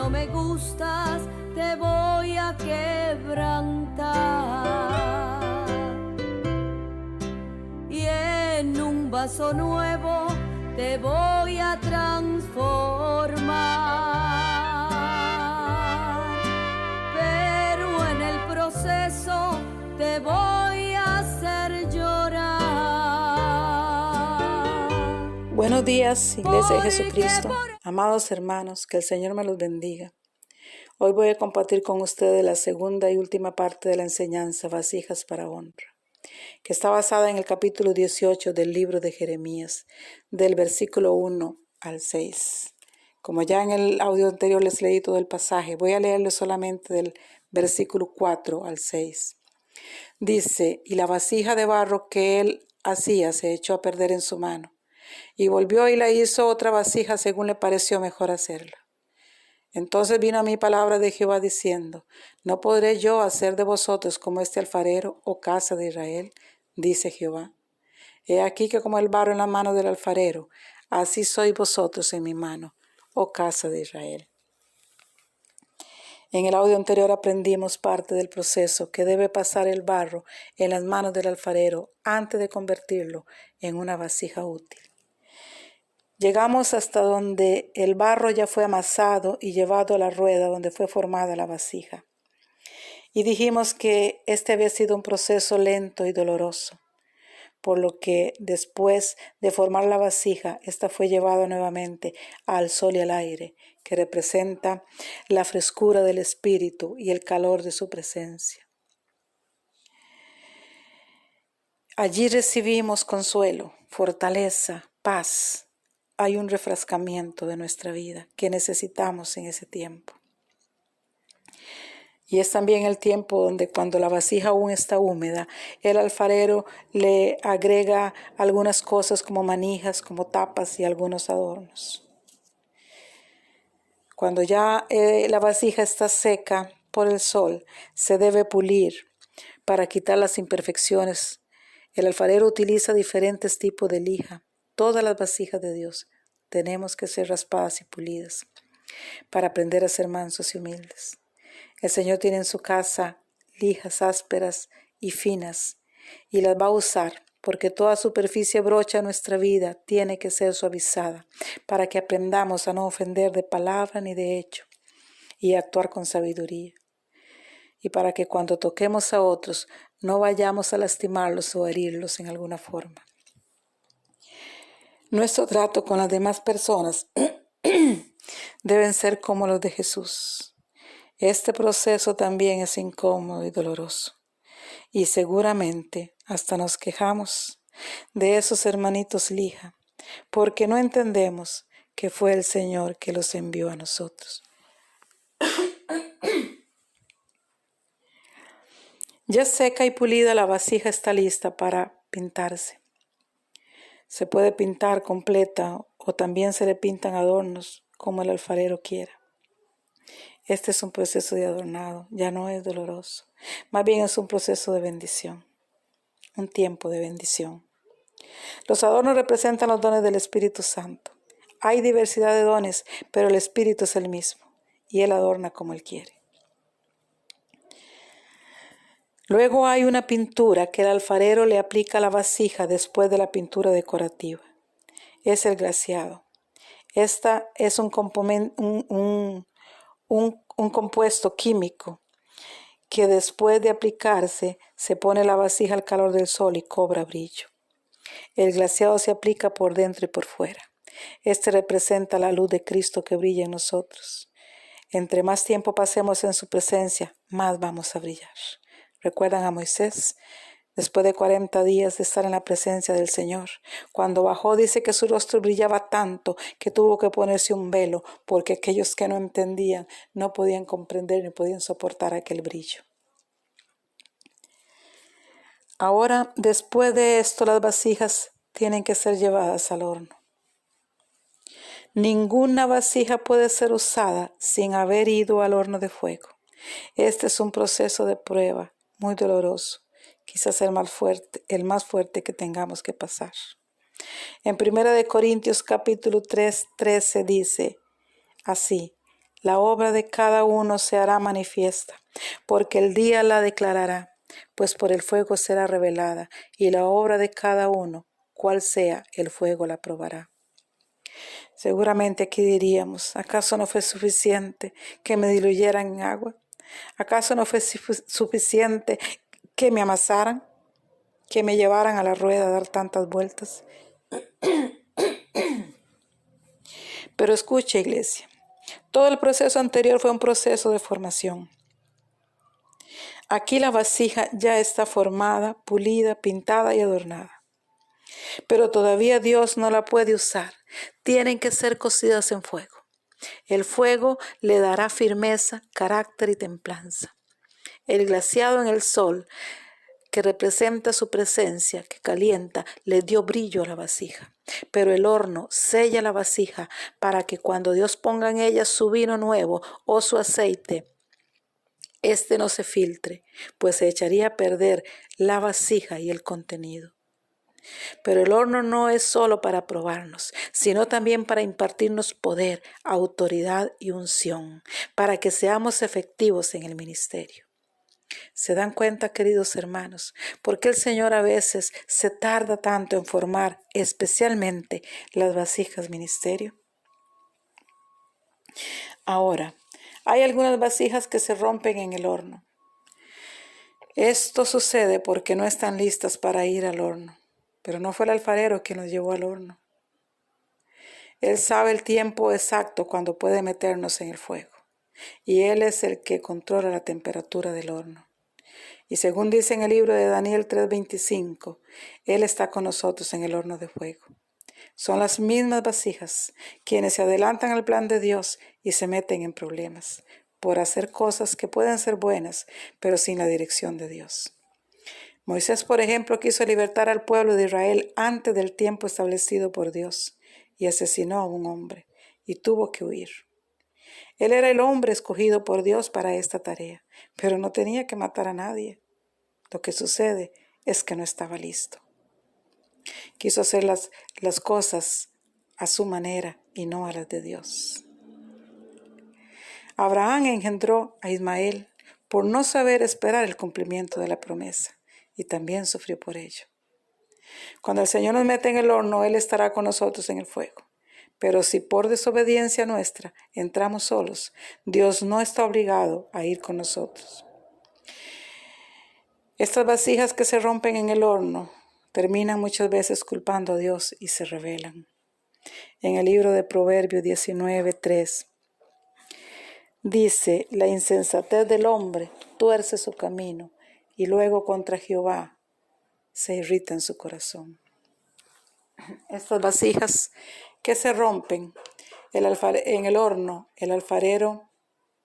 no me gustas, te voy a quebrantar. Y en un vaso nuevo te voy a transformar. Pero en el proceso te voy a hacer llorar. Buenos días, Iglesia de Jesucristo. Amados hermanos, que el Señor me los bendiga. Hoy voy a compartir con ustedes la segunda y última parte de la enseñanza, Vasijas para honra, que está basada en el capítulo 18 del libro de Jeremías, del versículo 1 al 6. Como ya en el audio anterior les leí todo el pasaje, voy a leerlo solamente del versículo 4 al 6. Dice: y la vasija de barro que él hacía se echó a perder en su mano, y volvió y la hizo otra vasija según le pareció mejor hacerla. Entonces vino a mí palabra de Jehová diciendo: ¿no podré yo hacer de vosotros como este alfarero, oh casa de Israel? Dice Jehová. He aquí que como el barro en la mano del alfarero, así sois vosotros en mi mano, oh casa de Israel. En el audio anterior aprendimos parte del proceso que debe pasar el barro en las manos del alfarero antes de convertirlo en una vasija útil. Llegamos hasta donde el barro ya fue amasado y llevado a la rueda donde fue formada la vasija. Y dijimos que este había sido un proceso lento y doloroso, por lo que después de formar la vasija, esta fue llevada nuevamente al sol y al aire, que representa la frescura del Espíritu y el calor de su presencia. Allí recibimos consuelo, fortaleza, paz. Hay un refrescamiento de nuestra vida que necesitamos en ese tiempo. Y es también el tiempo donde, cuando la vasija aún está húmeda, el alfarero le agrega algunas cosas como manijas, como tapas y algunos adornos. Cuando ya la vasija está seca por el sol, se debe pulir para quitar las imperfecciones. El alfarero utiliza diferentes tipos de lija. Todas las vasijas de Dios tenemos que ser raspadas y pulidas para aprender a ser mansos y humildes. El Señor tiene en su casa lijas ásperas y finas y las va a usar, porque toda superficie brocha nuestra vida tiene que ser suavizada para que aprendamos a no ofender de palabra ni de hecho y a actuar con sabiduría. Y para que cuando toquemos a otros no vayamos a lastimarlos o herirlos en alguna forma. Nuestro trato con las demás personas deben ser como los de Jesús. Este proceso también es incómodo y doloroso. Y seguramente hasta nos quejamos de esos hermanitos lija, porque no entendemos que fue el Señor que los envió a nosotros. Ya seca y pulida, la vasija está lista para pintarse. Se puede pintar completa o también se le pintan adornos como el alfarero quiera. Este es un proceso de adornado, ya no es doloroso. Más bien es un proceso de bendición, un tiempo de bendición. Los adornos representan los dones del Espíritu Santo. Hay diversidad de dones, pero el Espíritu es el mismo y Él adorna como Él quiere. Luego hay una pintura que el alfarero le aplica a la vasija después de la pintura decorativa. Es el glaseado. Esta es un compuesto químico que después de aplicarse se pone la vasija al calor del sol y cobra brillo. El glaseado se aplica por dentro y por fuera. Este representa la luz de Cristo que brilla en nosotros. Entre más tiempo pasemos en su presencia, más vamos a brillar. ¿Recuerdan a Moisés? Después de 40 días de estar en la presencia del Señor, cuando bajó, dice que su rostro brillaba tanto que tuvo que ponerse un velo, porque aquellos que no entendían no podían comprender ni podían soportar aquel brillo. Ahora, después de esto, las vasijas tienen que ser llevadas al horno. Ninguna vasija puede ser usada sin haber ido al horno de fuego. Este es un proceso de prueba muy doloroso, quizás el más fuerte que tengamos que pasar. En 1 Corintios capítulo 3:13 dice así: La obra de cada uno se hará manifiesta, porque el día la declarará, pues por el fuego será revelada, y la obra de cada uno, cual sea, el fuego la probará. Seguramente aquí diríamos, ¿acaso no fue suficiente que me diluyeran en agua? ¿Acaso no fue suficiente que me amasaran, que me llevaran a la rueda a dar tantas vueltas? Pero escucha, iglesia, todo el proceso anterior fue un proceso de formación. Aquí la vasija ya está formada, pulida, pintada y adornada. Pero todavía Dios no la puede usar. Tienen que ser cocidas en fuego. El fuego le dará firmeza, carácter y templanza. El glaciado en el sol, que representa su presencia, que calienta, le dio brillo a la vasija. Pero el horno sella la vasija para que cuando Dios ponga en ella su vino nuevo o su aceite, este no se filtre, pues se echaría a perder la vasija y el contenido. Pero el horno no es solo para probarnos, sino también para impartirnos poder, autoridad y unción, para que seamos efectivos en el ministerio. ¿Se dan cuenta, queridos hermanos, por qué el Señor a veces se tarda tanto en formar especialmente las vasijas ministerio? Ahora, hay algunas vasijas que se rompen en el horno. Esto sucede porque no están listas para ir al horno, pero no fue el alfarero quien los llevó al horno. Él sabe el tiempo exacto cuando puede meternos en el fuego, y Él es el que controla la temperatura del horno. Y según dice en el libro de Daniel 3:25, Él está con nosotros en el horno de fuego. Son las mismas vasijas quienes se adelantan al plan de Dios y se meten en problemas por hacer cosas que pueden ser buenas, pero sin la dirección de Dios. Moisés, por ejemplo, quiso libertar al pueblo de Israel antes del tiempo establecido por Dios y asesinó a un hombre y tuvo que huir. Él era el hombre escogido por Dios para esta tarea, pero no tenía que matar a nadie. Lo que sucede es que no estaba listo. Quiso hacer las cosas a su manera y no a las de Dios. Abraham engendró a Ismael por no saber esperar el cumplimiento de la promesa y también sufrió por ello. Cuando el Señor nos mete en el horno, Él estará con nosotros en el fuego. Pero si por desobediencia nuestra entramos solos, Dios no está obligado a ir con nosotros. Estas vasijas que se rompen en el horno terminan muchas veces culpando a Dios y se rebelan. En el libro de Proverbios 19:3 dice: la insensatez del hombre tuerce su camino y luego contra Jehová se irrita en su corazón. Estas vasijas que se rompen en el horno, el alfarero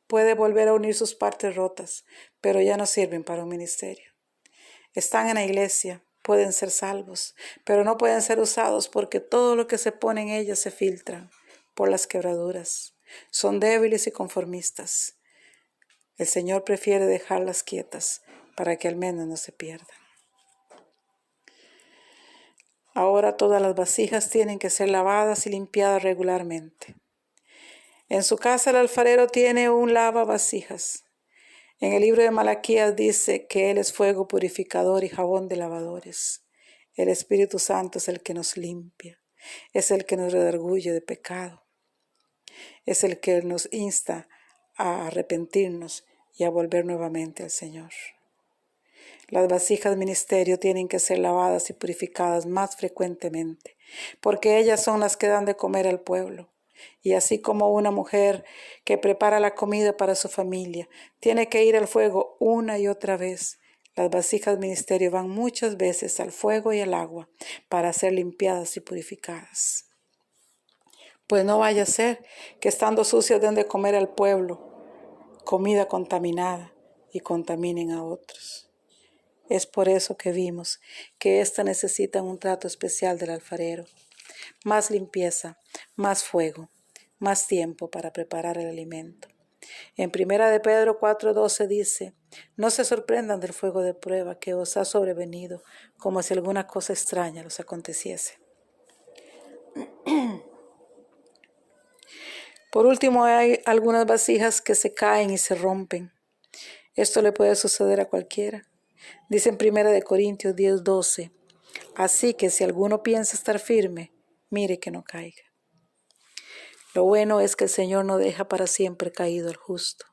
puede volver a unir sus partes rotas, pero ya no sirven para un ministerio. Están en la iglesia, pueden ser salvos, pero no pueden ser usados porque todo lo que se pone en ellas se filtra por las quebraduras. Son débiles y conformistas. El Señor prefiere dejarlas quietas para que al menos no se pierdan. Ahora todas las vasijas tienen que ser lavadas y limpiadas regularmente. En su casa el alfarero tiene un lavavasijas. En el libro de Malaquías dice que Él es fuego purificador y jabón de lavadores. El Espíritu Santo es el que nos limpia, es el que nos redarguye de pecado, es el que nos insta a arrepentirnos y a volver nuevamente al Señor. Las vasijas ministerio tienen que ser lavadas y purificadas más frecuentemente, porque ellas son las que dan de comer al pueblo. Y así como una mujer que prepara la comida para su familia tiene que ir al fuego una y otra vez, las vasijas ministerio van muchas veces al fuego y al agua para ser limpiadas y purificadas. Pues no vaya a ser que estando sucias den de comer al pueblo comida contaminada y contaminen a otros. Es por eso que vimos que éstas necesitan un trato especial del alfarero. Más limpieza, más fuego, más tiempo para preparar el alimento. En 1 de Pedro 4:12 dice: no se sorprendan del fuego de prueba que os ha sobrevenido, como si alguna cosa extraña os aconteciese. Por último, hay algunas vasijas que se caen y se rompen. Esto le puede suceder a cualquiera. Dice en 1 Corintios 10:12, así que si alguno piensa estar firme, mire que no caiga. Lo bueno es que el Señor no deja para siempre caído al justo.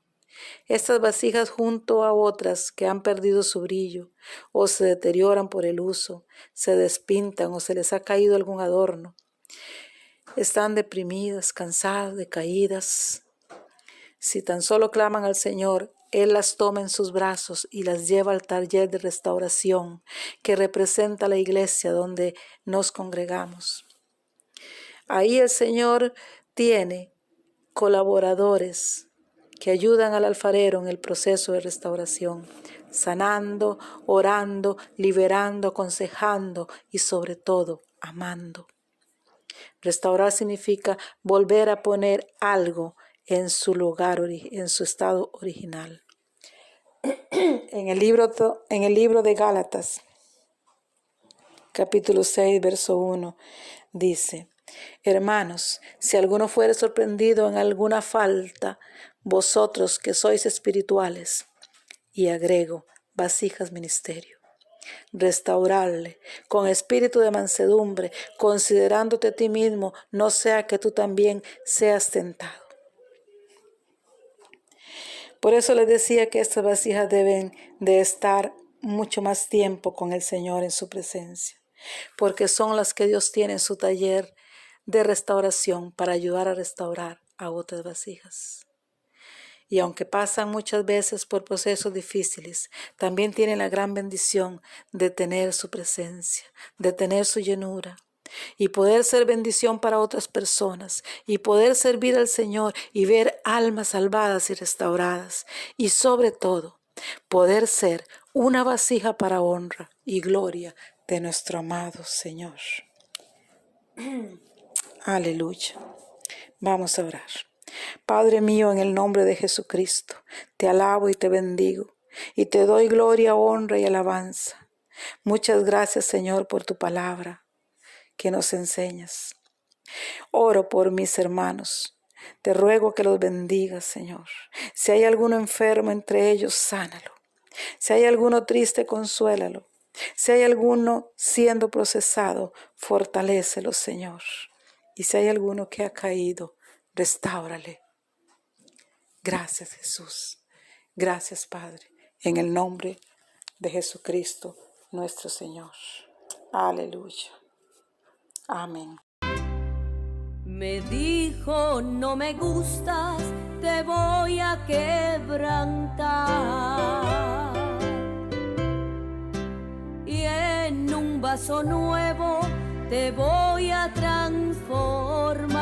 Estas vasijas junto a otras que han perdido su brillo o se deterioran por el uso, se despintan o se les ha caído algún adorno, están deprimidas, cansadas, decaídas. Si tan solo claman al Señor, Él las toma en sus brazos y las lleva al taller de restauración que representa la iglesia donde nos congregamos. Ahí el Señor tiene colaboradores que ayudan al alfarero en el proceso de restauración, sanando, orando, liberando, aconsejando y sobre todo amando. Restaurar significa volver a poner algo en su lugar, en su estado original. En el libro de Gálatas, capítulo 6, verso 1, dice: hermanos, si alguno fuere sorprendido en alguna falta, vosotros que sois espirituales, y agrego, vasijas ministerio, restaurarle con espíritu de mansedumbre, considerándote a ti mismo, no sea que tú también seas tentado. Por eso les decía que estas vasijas deben de estar mucho más tiempo con el Señor en su presencia, porque son las que Dios tiene en su taller de restauración para ayudar a restaurar a otras vasijas. Y aunque pasan muchas veces por procesos difíciles, también tienen la gran bendición de tener su presencia, de tener su llenura y poder ser bendición para otras personas y poder servir al Señor y ver almas salvadas y restauradas y sobre todo poder ser una vasija para honra y gloria de nuestro amado Señor. Aleluya. Vamos a orar. Padre mío, en el nombre de Jesucristo, te alabo y te bendigo y te doy gloria, honra y alabanza. Muchas gracias, Señor, por tu palabra que nos enseñas. Oro por mis hermanos. Te ruego que los bendigas, Señor. Si hay alguno enfermo entre ellos, sánalo. Si hay alguno triste, consuélalo. Si hay alguno siendo procesado, fortalécelo, Señor. Y si hay alguno que ha caído, restáurale. Gracias, Jesús. Gracias, Padre. En el nombre de Jesucristo, nuestro Señor. Aleluya. Amén. Me dijo, no me gustas, te voy a quebrantar. Y en un vaso nuevo te voy a transformar.